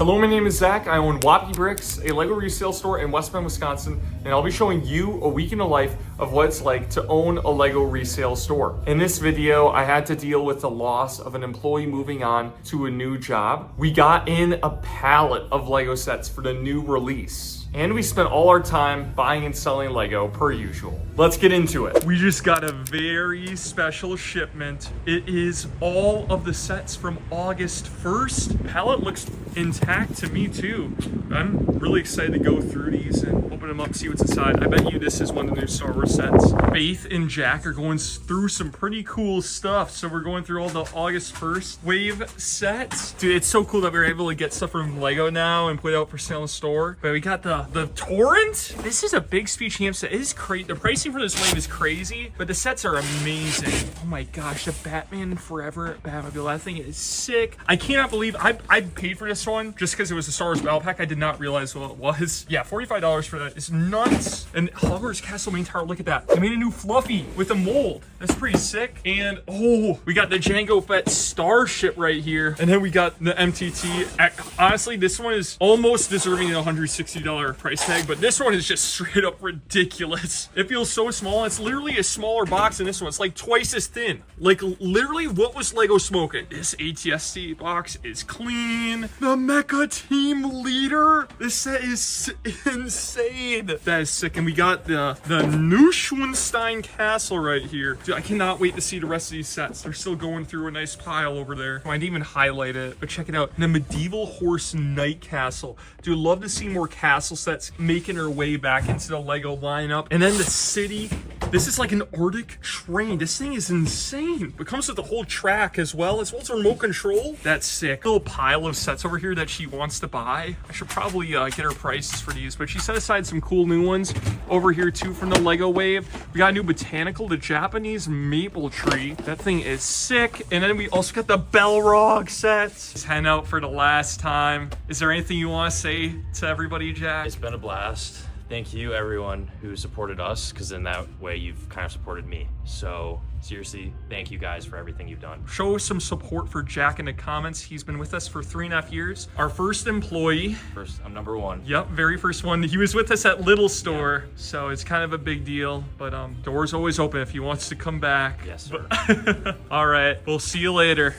Hello, my name is Zach. I own Wapi Bricks, a Lego resale store in West Bend, Wisconsin, and I'll be showing you a week in the life of what it's like to own a Lego resale store. In this video, I had to deal with the loss of an employee moving on to a new job. We got in a pallet of Lego sets for the new release. And we spent all our time buying and selling Lego per usual. Let's get into it. We just got a very special shipment. It is all of the sets from August 1st. Palette looks intact to me too. I'm really excited to go through these and open them up, see what's inside. I bet you this is one of the new Star Wars sets. Faith and Jack are going through some pretty cool stuff. So we're going through all the August 1st wave sets. Dude, it's so cool that we're able to get stuff from Lego now and put it out for sale in the store. But we got the Torrent. This is a big speed champ set. It is crazy. The pricing for this wave is crazy, but the sets are amazing. Oh my gosh, the Batman Forever Batmobile. That thing is sick. I cannot believe I paid for this one just because it was a Star Wars Battle Pack. I did not realize what it was. Yeah, $45 for that is nuts. And Hogwarts Castle Main Tower, look at that. They made a new Fluffy with a mold. That's pretty sick. And oh, we got the Jango Fett Starship right here. And then we got the MTT. Honestly, this one is almost deserving of $160 price tag, but this one is just straight up ridiculous. It feels so small. It's literally a smaller box than this one. It's like twice as thin. Like literally, what was Lego smoking? This ATSC box is clean. The Mecha Team Leader. This set is insane. That is sick. And we got the Neuschwanstein Castle right here. Dude, I cannot wait to see the rest of these sets. They're still going through a nice pile over there. I didn't even highlight it, but check it out. The Medieval Horse Knight Castle. Dude, love to see more castle sets making their way back into the Lego lineup. And then the city. This is like an Arctic train. This thing is insane. It comes with the whole track as well as remote control. That's sick. Little pile of sets over here that she wants to buy. I should probably get her prices for these, but she set aside some cool new ones over here too from the Lego wave. We got a new botanical, the Japanese maple tree. That thing is sick. And then we also got the Balrog sets. Just hang out for the last time. Is there anything you want to say to everybody, Jack? It's been a blast. Thank you everyone who supported us, because in that way you've kind of supported me. So seriously, thank you guys for everything you've done. Show some support for Jack in the comments. He's been with us for 3.5 years. Our first employee. I'm number one. Yep, very first one. He was with us at Little Store, so it's kind of a big deal. But door's always open if he wants to come back. Yes, sir. All right, we'll see you later.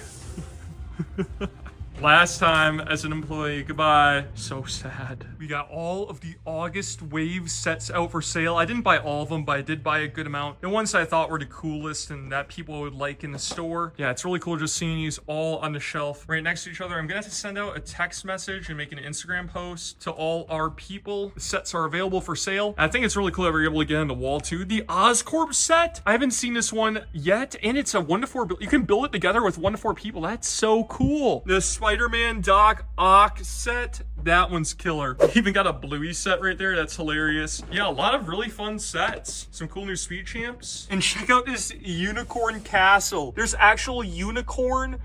Last time as an employee, goodbye. So sad. We got all of the August wave sets out for sale. I didn't buy all of them, but I did buy a good amount. The ones I thought were the coolest and that people would like in the store. Yeah, it's really cool just seeing these all on the shelf right next to each other. I'm gonna have to send out a text message and make an Instagram post to all our people. The sets are available for sale. I think it's really cool that we're able to get on the wall too. The Oscorp set. I haven't seen this one yet, and it's a 1 to 4. You can build it together with 1 to 4 people. That's so cool. The Spider-Man Doc Ock set. That one's killer. Even got a Bluey set right there. That's hilarious. Yeah, a lot of really fun sets. Some cool new speed champs. And check out this Unicorn Castle. There's actual unicorn,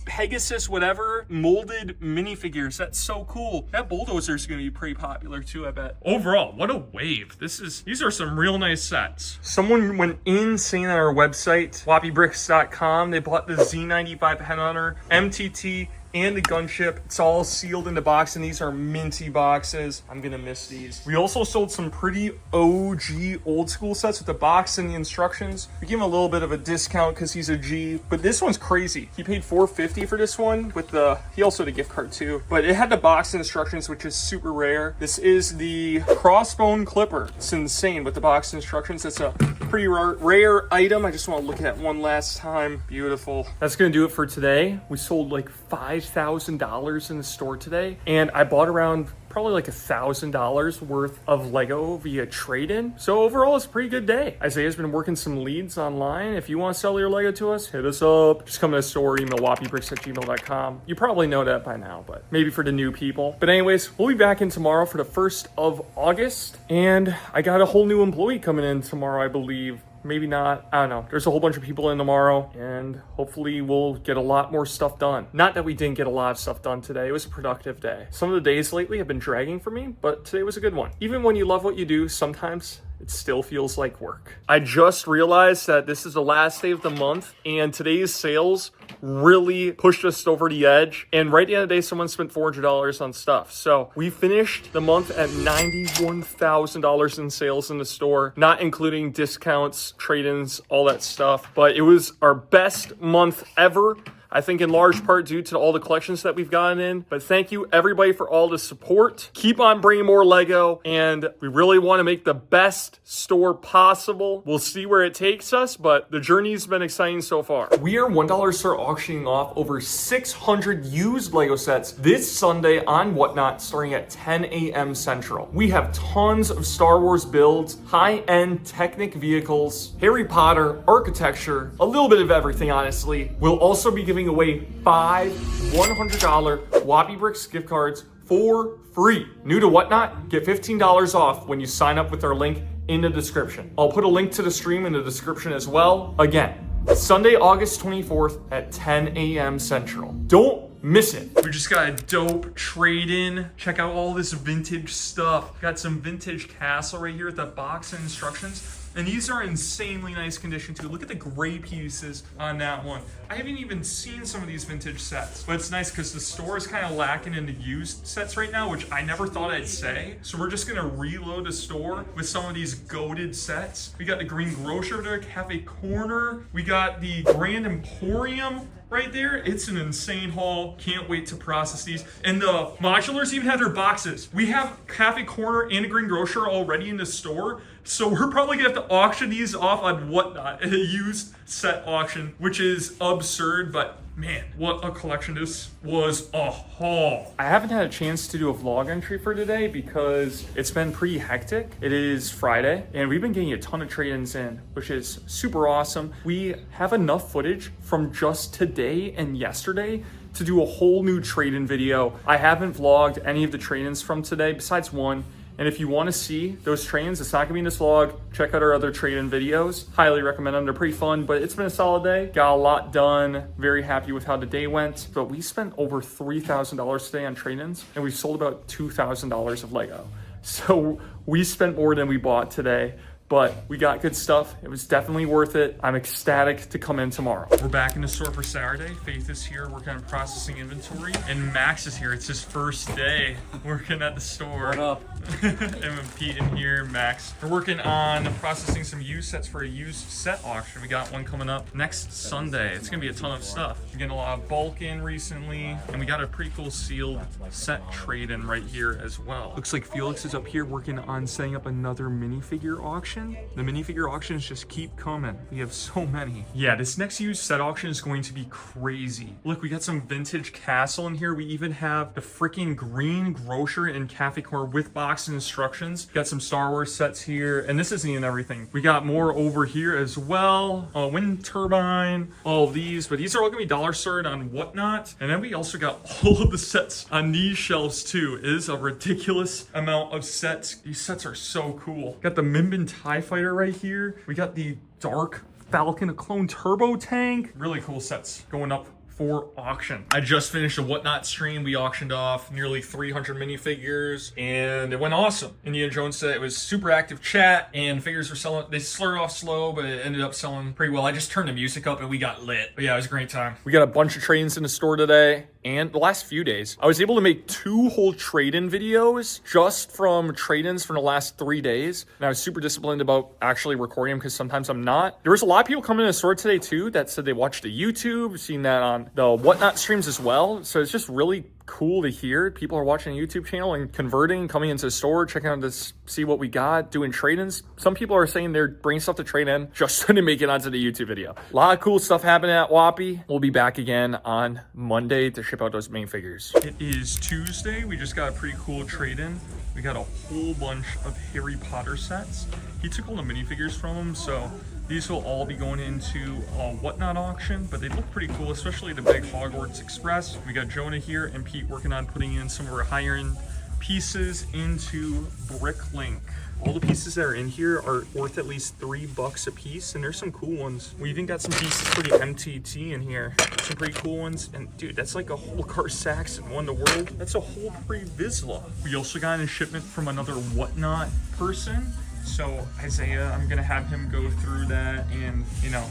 Pegasus, whatever, molded minifigures. That's so cool. That bulldozer is going to be pretty popular too, I bet. Overall, what a wave. These are some real nice sets. Someone went insane on our website, wapibricks.com. They bought the Z95 Headhunter, MTT, and the gunship. It's all sealed in the box, and these are minty boxes. I'm gonna miss these. We also sold some pretty OG old school sets with the box and the instructions. We gave him a little bit of a discount because he's a G, but this one's crazy. He paid $450 for this one with he also had a gift card too, but it had the box and instructions, which is super rare. This is the Crossbone Clipper. It's insane with the box and instructions. It's a pretty rare item. I just want to look at it one last time. Beautiful. That's gonna do it for today. We sold like $5,000 in the store today, and I bought around probably like $1,000 worth of Lego via trade-in. So overall, it's a pretty good day. Isaiah's been working some leads online. If you want to sell your Lego to us, hit us up. Just come to the store, email wapibricks@gmail.com. You probably know that by now, but maybe for the new people. But anyways, we'll be back in tomorrow for the 1st of August, and I got a whole new employee coming in tomorrow, I believe. Maybe not. I don't know. There's a whole bunch of people in tomorrow, and hopefully we'll get a lot more stuff done. Not that we didn't get a lot of stuff done today. It was a productive day. Some of the days lately have been dragging for me, but today was a good one. Even when you love what you do, sometimes it still feels like work. I just realized that this is the last day of the month and today's sales really pushed us over the edge. And right at the end of the day, someone spent $400 on stuff. So we finished the month at $91,000 in sales in the store, not including discounts, trade-ins, all that stuff. But it was our best month ever. I think in large part due to all the collections that we've gotten in. But thank you everybody for all the support. Keep on bringing more Lego, and we really want to make the best store possible. We'll see where it takes us, but the journey's been exciting so far. We are $1 store auctioning off over 600 used Lego sets this Sunday on Whatnot, starting at 10 a.m. Central. We have tons of Star Wars builds, high-end Technic vehicles, Harry Potter, architecture, a little bit of everything, honestly. We'll also be giving away 5 $100 Wapi Bricks gift cards for free. New to Whatnot? Get $15 off when you sign up with our link in the description. I'll put a link to the stream in the description as well. Again, Sunday, August 24th at 10 a.m. Central. Don't miss it. We just got a dope trade-in. Check out all this vintage stuff. Got some vintage castle right here with the box and instructions. And these are insanely nice condition too. Look at the gray pieces on that one. I haven't even seen some of these vintage sets, but it's nice because the store is kind of lacking in the used sets right now, which I never thought I'd say. So we're just gonna reload the store with some of these goated sets. We got the Green Grocer there, Cafe Corner. We got the Grand Emporium right there. It's an insane haul. Can't wait to process these. And the modulars even have their boxes. We have Cafe Corner and a Green Grocer already in the store. So we're probably gonna have to auction these off on Whatnot at a used set auction, which is absurd, but man, what a collection. This was a haul. I haven't had a chance to do a vlog entry for today because it's been pretty hectic. It is Friday and we've been getting a ton of trade-ins in, which is super awesome. We have enough footage from just today and yesterday to do a whole new trade-in video. I haven't vlogged any of the trade-ins from today besides one. And if you want to see those trade-ins, it's not gonna be in this vlog. Check out our other trade-in videos. Highly recommend them. They're pretty fun, but it's been a solid day. Got a lot done. Very happy with how the day went. But we spent over $3,000 today on trade-ins, and we sold about $2,000 of Lego. So we spent more than we bought today. But we got good stuff. It was definitely worth it. I'm ecstatic to come in tomorrow. We're back in the store for Saturday. Faith is here working on processing inventory. And Max is here. It's his first day working at the store. What up? And Pete in here, Max. We're working on processing some used sets for a used set auction. We got one coming up next Sunday. It's gonna be a ton of stuff. We're getting a lot of bulk in recently. And we got a pretty cool sealed set trade-in right here as well. Looks like Felix is up here working on setting up another minifigure auction. The minifigure auctions just keep coming. We have so many. Yeah, this next used set auction is going to be crazy. Look, we got some vintage castle in here. We even have the freaking Green Grocer and Cafe Corner with box and instructions. Got some Star Wars sets here, and this isn't even everything. We got more over here as well. Wind turbine, all of these, but these are all gonna be dollar stored on Whatnot. And then we also got all of the sets on these shelves too. It is a ridiculous amount of sets. These sets are so cool. Got the Mimbin TIE Fighter right here. We got the Dark Falcon, a clone turbo tank. Really cool sets going up for auction. I just finished a Whatnot stream. We auctioned off nearly 300 minifigures and it went awesome. Indiana Jones said it was super active chat and figures were selling. They slurred off slow, but it ended up selling pretty well. I just turned the music up and we got lit. But yeah, it was a great time. We got a bunch of trade-ins in the store today. And the last few days, I was able to make 2 whole trade-in videos just from trade-ins from the last 3 days. And I was super disciplined about actually recording them because sometimes I'm not. There was a lot of people coming in the store today too that said they watched the YouTube, seen that on the Whatnot streams as well. So it's just really cool to hear people are watching a YouTube channel and converting, coming into the store, checking out to see what we got, doing trade-ins. Some people are saying they're bringing stuff to trade in just so to make it onto the YouTube video. A lot of cool stuff happening at Wapi. We'll be back again on Monday to ship out those main figures. It is Tuesday. We just got a pretty cool trade-in. We got a whole bunch of Harry Potter sets. He took all the minifigures from them, so these will all be going into a Whatnot auction, but they look pretty cool, especially the big Hogwarts Express. We got Jonah here and Pete working on putting in some of our higher end pieces into Bricklink. All the pieces that are in here are worth at least $3 a piece, and there's some cool ones. We even got some pieces for the MTT in here. Some pretty cool ones, and dude, that's like a whole Car Saxon, one in the world. That's a whole pre-Vizsla. We also got a shipment from another Whatnot person. So Isaiah, I'm gonna have him go through that and,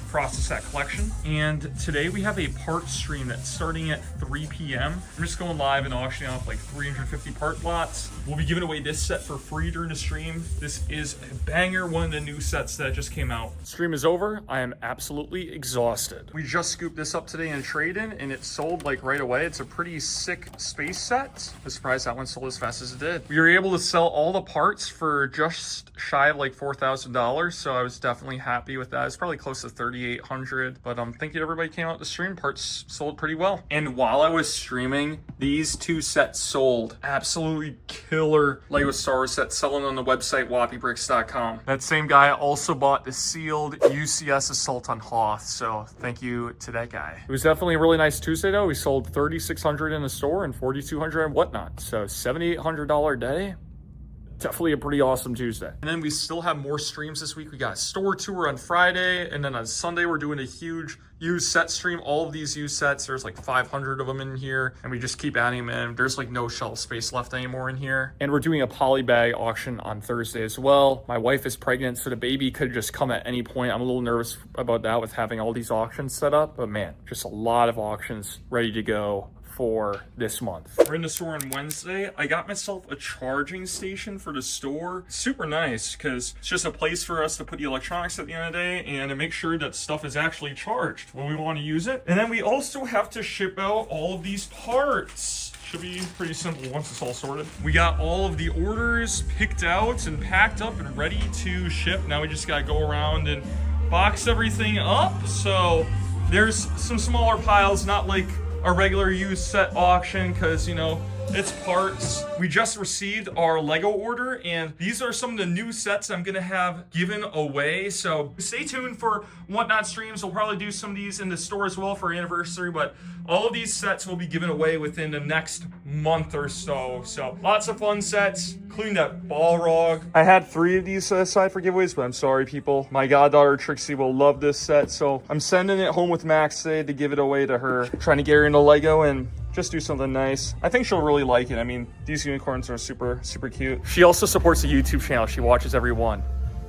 process that collection. And today we have a part stream that's starting at 3 p.m. I'm just going live and auctioning off like 350 part lots. We'll be giving away this set for free during the stream. This is a banger, one of the new sets that just came out. Stream is over. I am absolutely exhausted. We just scooped this up today in trade-in and it sold like right away. It's a pretty sick space set. I'm surprised that one sold as fast as it did. We were able to sell all the parts for just shy of like $4,000, so I was definitely happy with that. It's probably close to $3,800, but thank you to everybody who came out to stream. Parts sold pretty well. And while I was streaming, these two sets sold. Absolutely killer Lego Star Wars set selling on the website wapibricks.com. That same guy also bought the sealed UCS Assault on Hoth, so thank you to that guy. It was definitely a really nice Tuesday though. We sold $3,600 in the store and $4,200 and whatnot, so $7,800 day. Definitely a pretty awesome Tuesday. And then we still have more streams this week. We got a store tour on Friday, and then on Sunday we're doing a huge used set stream. All of these used sets, there's like 500 of them in here, and we just keep adding them in. There's like no shelf space left anymore in here. And we're doing a poly bag auction on Thursday as well. My wife is pregnant, so the baby could just come at any point. I'm a little nervous about that with having all these auctions set up, but man, just a lot of auctions ready to go for this month. We're in the store on Wednesday. I got myself a charging station for the store. Super nice because it's just a place for us to put the electronics at the end of the day and to make sure that stuff is actually charged when we want to use it. And then we also have to ship out all of these parts. Should be pretty simple once it's all sorted. We got all of the orders picked out and packed up and ready to ship. Now we just gotta go around and box everything up. So there's some smaller piles, not like a regular used set auction, because it's parts. We just received our Lego order, and these are some of the new sets I'm gonna have given away, so stay tuned for Whatnot streams. We'll probably do some of these in the store as well for our anniversary, but all of these sets will be given away within the next month or so. So lots of fun sets, including that Balrog. I had 3 of these set aside for giveaways, but I'm sorry people. My goddaughter Trixie will love this set, so I'm sending it home with Max today to give it away to her. Trying to get her into Lego and just do something nice. I think she'll really like it. I mean, these unicorns are super, super cute. She also supports the YouTube channel. She watches every one.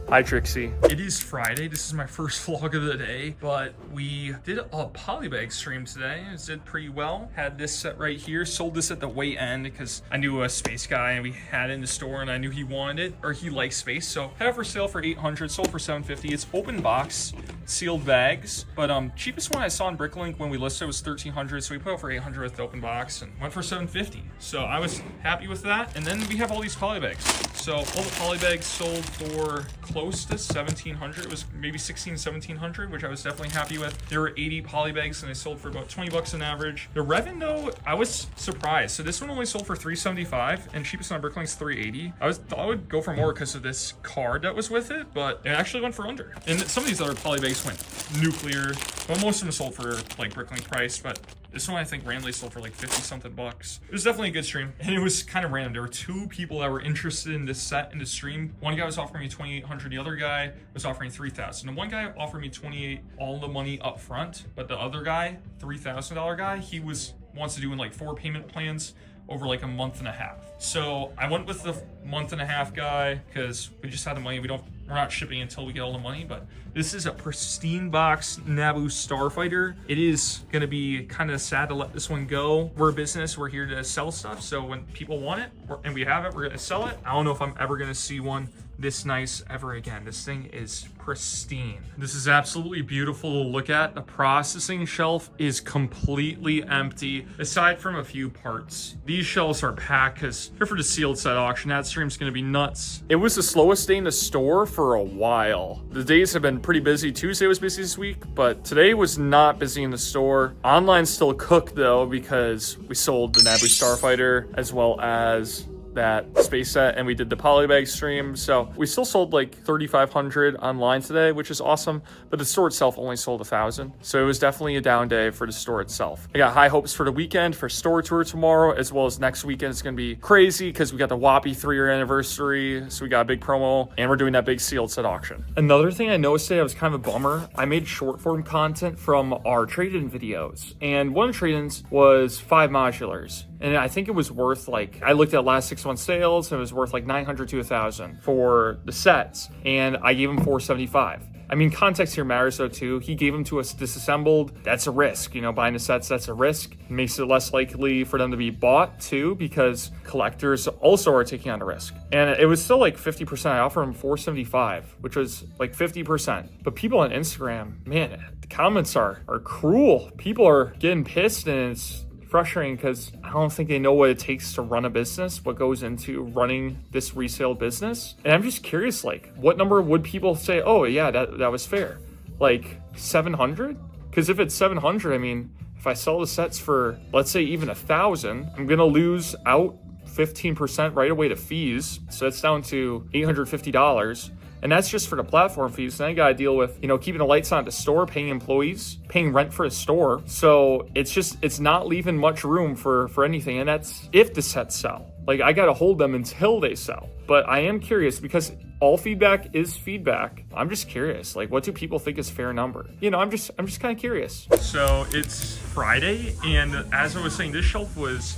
Hi, Trixie. It is Friday. This is my first vlog of the day, but we did a polybag stream today. It did pretty well. Had this set right here. Sold this at the way end because I knew a space guy and we had it in the store and I knew he wanted it, or he likes space. So had it for sale for $800, sold for $750. It's open box, sealed bags, but cheapest one I saw in Bricklink when we listed was $1,300. So we put it for $800 with the open box and went for $750. So I was happy with that. And then we have all these polybags. So all the polybags sold for close to $1,700. It was maybe $1,600, $1,700, which I was definitely happy with. There were 80 polybags and they sold for about 20 bucks on average. The Revan though, I was surprised. So this one only sold for $375 and cheapest on Bricklink's $380. I thought I would go for more because of this card that was with it, but it actually went for under. And some of these other polybags went nuclear. Well, most of them sold for like Bricklink price, but this one I think randomly sold for like 50 something bucks. It was definitely a good stream, and it was kind of random. There were 2 people that were interested in this set in the stream. One guy was offering me $2,800, the other guy was offering $3,000. And one guy offered me $2,800 all the money up front, but the other guy, $3,000 guy, he wants to do in like 4 payment plans over like a month and a half. So I went with the month and a half guy because we just had the money. We're not shipping until we get all the money, but this is a pristine box Naboo Starfighter. It is gonna be kind of sad to let this one go. We're a business, we're here to sell stuff. So when people want it and we have it, we're gonna sell it. I don't know if I'm ever gonna see one this nice ever again. This thing is pristine. This is absolutely beautiful to look at. The processing shelf is completely empty, aside from a few parts. These shelves are packed because they're for the sealed set auction. That stream's gonna be nuts. It was the slowest day in the store for a while. The days have been pretty busy. Tuesday was busy this week, but today was not busy in the store. Online still cooked though, because we sold the Naboo Starfighter as well as that space set, and we did the polybag stream, so we still sold like 3,500 online today, which is awesome, but the store itself only sold 1,000, so it was definitely a down day for the store itself. I got high hopes for the weekend, for store tour tomorrow, as well as next weekend. It's gonna be crazy because we got the Wapi 3-year anniversary, so we got a big promo, and we're doing that big sealed set auction. Another thing I noticed today, I was kind of a bummer, I made short form content from our trade-in videos, and one of the trade-ins was 5 modulars. and I think it was worth like, I looked at last 6 months sales, and it was worth like 900 to 1,000 for the sets, and I gave him 475. I mean, context here matters though too. He gave them to us disassembled. That's a risk, you know, buying the sets, that's a risk. It makes it less likely for them to be bought too, because collectors also are taking on a risk. And it was still like 50%. I offered him 475, which was like 50%. But people on Instagram, man, the comments are cruel. People are getting pissed, and it's frustrating because I don't think they know what it takes to run a business, what goes into running this resale business. And I'm just curious, like, what number would people say, oh yeah, that was fair? Like 700? Because if it's 700, I mean, if I sell the sets for, let's say even 1,000, I'm gonna lose out 15% right away to fees. So that's down to $850. And that's just for the platform fees. Then I got to deal with, you know, keeping the lights on at the store, paying employees, paying rent for the store. So it's not leaving much room for anything. And that's if the sets sell. Like, I got to hold them until they sell. But I am curious, because all feedback is feedback. I'm just curious, like, what do people think is fair number? You know, I'm just kind of curious. So it's Friday, and as I was saying, this shelf was,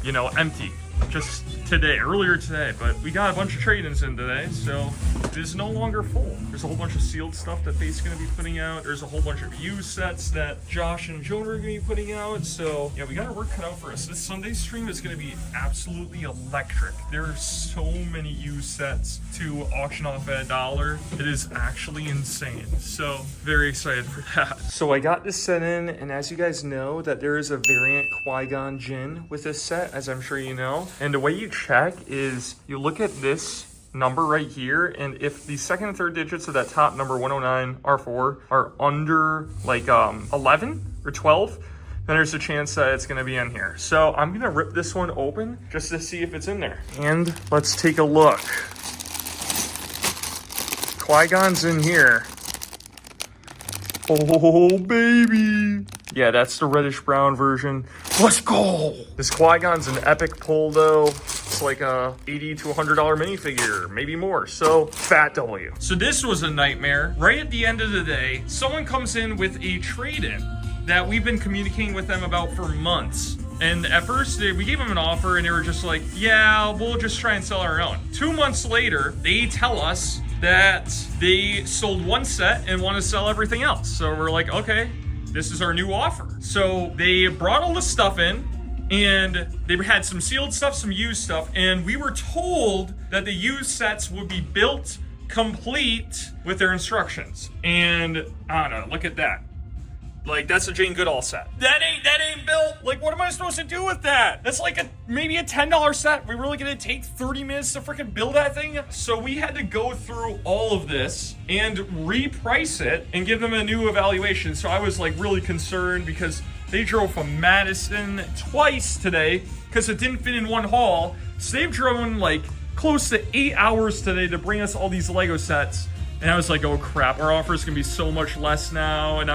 you know, empty just earlier today, but we got a bunch of trade-ins in today, so it is no longer full. There's a whole bunch of sealed stuff that Faith's gonna be putting out. There's a whole bunch of used sets that Josh and Jonah are gonna be putting out. So yeah, we got our work cut out for us. This Sunday stream is gonna be absolutely electric. There are so many used sets to auction off at $1. It is actually insane. So very excited for that. So I got this set in, and as you guys know, that there is a variant Qui-Gon Jinn with this set, as I'm sure you know. And the way you check is you look at this number right here, and if the second and third digits of that top number 109 R4 are under like 11 or 12, then there's a chance that it's going to be in here. So I'm going to rip this one open just to see if it's in there. And let's take a look. Qui-Gon's in here. Oh, baby. Yeah, that's the reddish brown version. Let's go. This Qui-Gon's an epic pull though. It's like a $80 to $100 minifigure, maybe more. So fat W. So this was a nightmare. Right at the end of the day, someone comes in with a trade-in that we've been communicating with them about for months. And at first, we gave them an offer and they were just like, yeah, we'll just try and sell our own. 2 months later, they tell us that they sold one set and want to sell everything else. So we're like, okay, this is our new offer. So they brought all this stuff in, and they had some sealed stuff, some used stuff, and we were told that the used sets would be built complete with their instructions. And I don't know, look at that. Like, that's a Jane Goodall set. That ain't built. Like, what am I supposed to do with that? That's like maybe a $10 set. We're really gonna take 30 minutes to freaking build that thing? So we had to go through all of this and reprice it and give them a new evaluation. So I was like really concerned because they drove from Madison twice today because it didn't fit in one haul. So they've driven like close to 8 hours today to bring us all these Lego sets. And I was like, oh crap, our offer is gonna be so much less now. And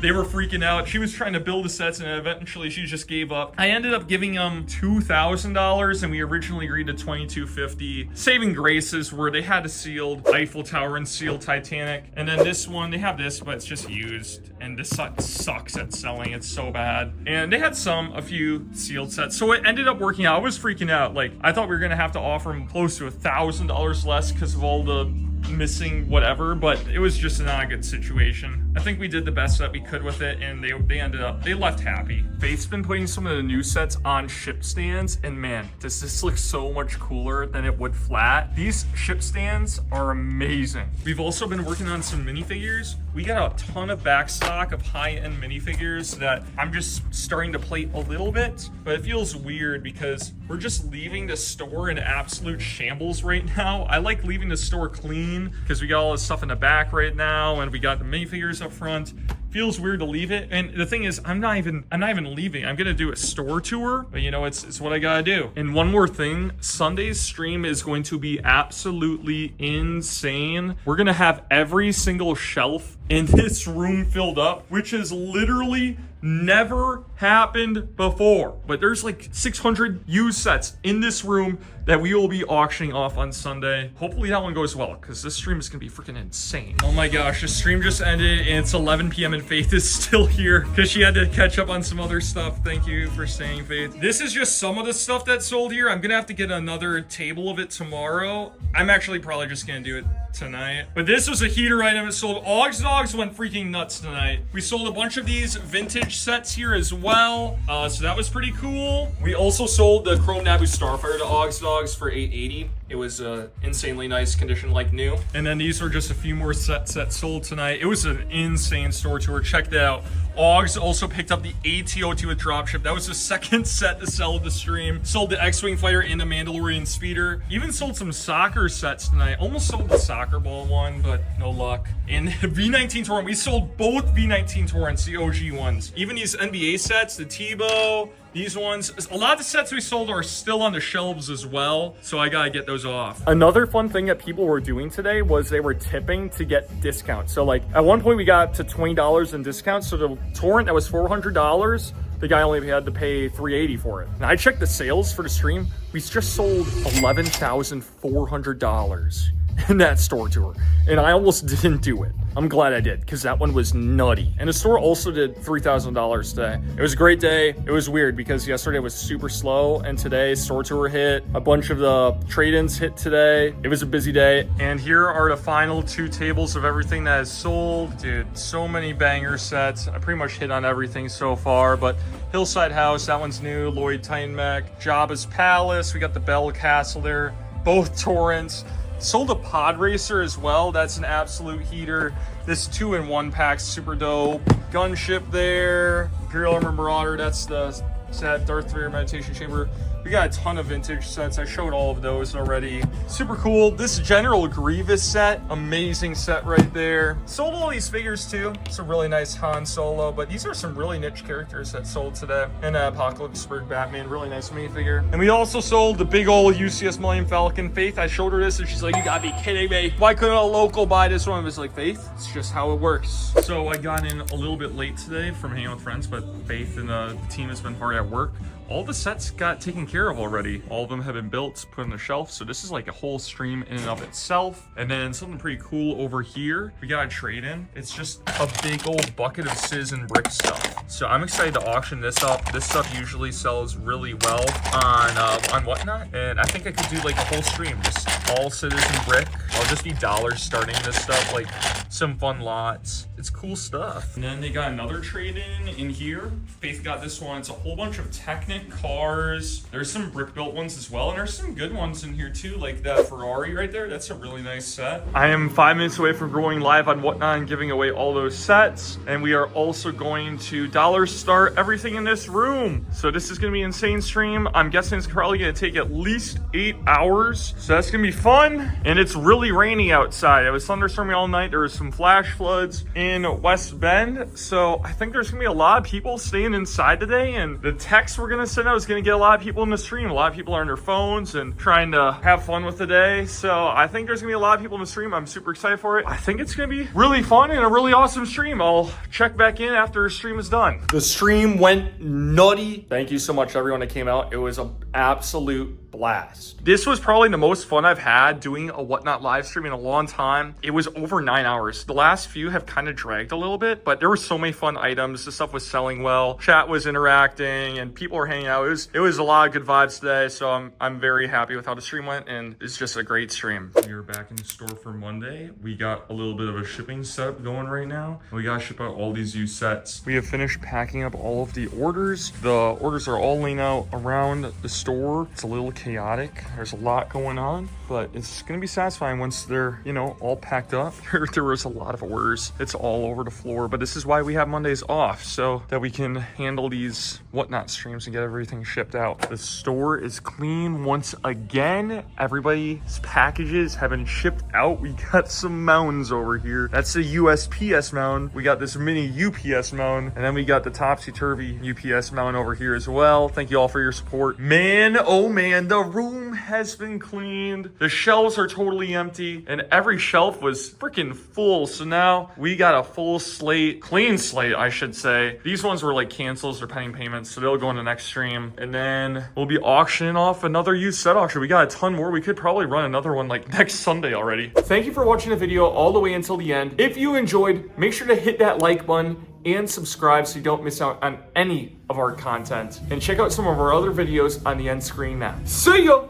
they were freaking out. She was trying to build the sets and eventually she just gave up. I ended up giving them $2,000 and we originally agreed to $2,250. Saving graces where they had a sealed Eiffel Tower and sealed Titanic. And then this one, they have this, but it's just used. And this sucks at selling. It's so bad. And they had a few sealed sets. So it ended up working out. I was freaking out. Like, I thought we were gonna have to offer them close to $1,000 less because of all the missing whatever, but it was just not a good situation. I think we did the best that we could with it, and they left happy. Faith's been putting some of the new sets on ship stands, and man, does this look so much cooler than it would flat. These ship stands are amazing. We've also been working on some minifigures. We got a ton of backstock of high-end minifigures that I'm just starting to plate a little bit, but it feels weird because we're just leaving the store in absolute shambles right now. I like leaving the store clean because we got all this stuff in the back right now, and we got the minifigures up front. Feels weird to leave it, and the thing is, I'm not even leaving. I'm gonna do a store tour, but you know, it's what I gotta do. And one more thing, Sunday's stream is going to be absolutely insane. We're gonna have every single shelf in this room filled up, which is literally Never happened before. But there's like 600 used sets in this room that we will be auctioning off on Sunday. Hopefully that one goes well, because this stream is gonna be freaking insane. Oh my gosh, the stream just ended and it's 11 p.m. and Faith is still here because she had to catch up on some other stuff. Thank you for staying, Faith. This is just some of the stuff that sold here. I'm gonna have to get another table of it tomorrow. I'm actually probably just gonna do it tonight. But this was a heater item. It sold. Og's Dogs went freaking nuts tonight. We sold a bunch of these vintage sets here as well. So that was pretty cool. We also sold the Chrome Naboo Starfire to Og's Dogs for $880. It was insanely nice condition, like new. And then these were just a few more sets that sold tonight. It was an insane store tour. Check that out. Oggs also picked up the AT-02 with dropship. That was the second set to sell at the stream. Sold the X-Wing fighter and the Mandalorian speeder. Even sold some soccer sets tonight. Almost sold the soccer ball one, but no luck. And V19 Torrent, we sold both V19 Torrents, the OG ones. Even these NBA sets, the Tebow, these ones, a lot of the sets we sold are still on the shelves as well, so I gotta get those off. Another fun thing that people were doing today was they were tipping to get discounts. So like at one point we got to $20 in discounts. So the torrent that was $400, the guy only had to pay $380 for it. And I checked the sales for the stream. We just sold $11,400 in that store tour, and I almost didn't do it. I'm glad I did, because that one was nutty. And the store also did $3,000 today. It was a great day. It was weird because yesterday was super slow, and today store tour hit. A bunch of the trade-ins hit today. It was a busy day. And here are the final two tables of everything that is sold. Dude, so many banger sets. I pretty much hit on everything so far, but Hillside House, that one's new. Lloyd Titan Mech, Jabba's Palace. We got the Bell Castle there. Both torrents. Sold a Pod Racer as well. That's an absolute heater. This 2-in-1 pack, super dope. Gunship there. Imperial Armor Marauder, that's the set. Darth Vader Meditation Chamber. We got a ton of vintage sets. I showed all of those already. Super cool. This General Grievous set, amazing set right there. Sold all these figures too. It's a really nice Han Solo, but these are some really niche characters that sold today. And Apocalypse Bird Batman, really nice minifigure. And we also sold the big old UCS Millennium Falcon. Faith, I showed her this and she's like, you gotta be kidding me. Why couldn't a local buy this one? I was like, Faith, it's just how it works. So I got in a little bit late today from hanging out with friends, but Faith and the team has been hard at work. All the sets got taken care of already. All of them have been built, put on the shelf. So this is like a whole stream in and of itself. And then something pretty cool over here. We got a trade-in. It's just a big old bucket of Citizen Brick stuff. So I'm excited to auction this up. This stuff usually sells really well on Whatnot. And I think I could do like a whole stream, just all Citizen Brick. I'll just be dollars starting this stuff, like some fun lots. It's cool stuff. And then they got another trade-in in here. Faith got this one. It's a whole bunch of Technic cars. There's some brick built ones as well, and there's some good ones in here too, like that Ferrari right there. That's a really nice set. I am 5 minutes away from going live on Whatnot and giving away all those sets, and we are also going to dollar start everything in this room. So this is gonna be an insane stream. I'm guessing it's probably gonna take at least 8 hours, so that's gonna be fun. And it's really rainy outside. It was thunderstorming all night. There was some flash floods in West Bend, so I think there's gonna be a lot of people staying inside today, and the text we're gonna send out is gonna get a lot of people in the stream. A lot of people are on their phones and trying to have fun with the day, so I think there's gonna be a lot of people in the stream. I'm super excited for it. I think it's gonna be really fun and a really awesome stream. I'll check back in after the stream is done. The stream went nutty. Thank you so much everyone that came out. It was an absolute blast. This was probably the most fun I've had doing a Whatnot live stream in a long time. It was over 9 hours. The last few have kind of dragged a little bit, but there were so many fun items. The stuff was selling well. Chat was interacting and people were hanging out. It was a lot of good vibes today, so I'm very happy with how the stream went, and it's just a great stream. We are back in the store for Monday. We got a little bit of a shipping setup going right now. We gotta ship out all these used sets. We have finished packing up all of the orders. The orders are all laying out around the store. It's a little chaotic. There's a lot going on, but it's gonna be satisfying once they're, you know, all packed up. There was a lot of orders. It's all over the floor, but this is why we have Mondays off, so that we can handle these Whatnot streams and get everything shipped out. The store is clean once again. Everybody's packages have been shipped out. We got some mounds over here. That's the USPS mound. We got this mini UPS mound, and then we got the topsy-turvy UPS mound over here as well. Thank you all for your support. Man, And oh man, the room has been cleaned. The shelves are totally empty and every shelf was freaking full. So now we got a full slate, clean slate, I should say. These ones were like cancels or pending payments, so they'll go in the next stream. And then we'll be auctioning off another used set auction. We got a ton more. We could probably run another one like next Sunday already. Thank you for watching the video all the way until the end. If you enjoyed, make sure to hit that like button and subscribe so you don't miss out on any of our content. And check out some of our other videos on the end screen now. See ya!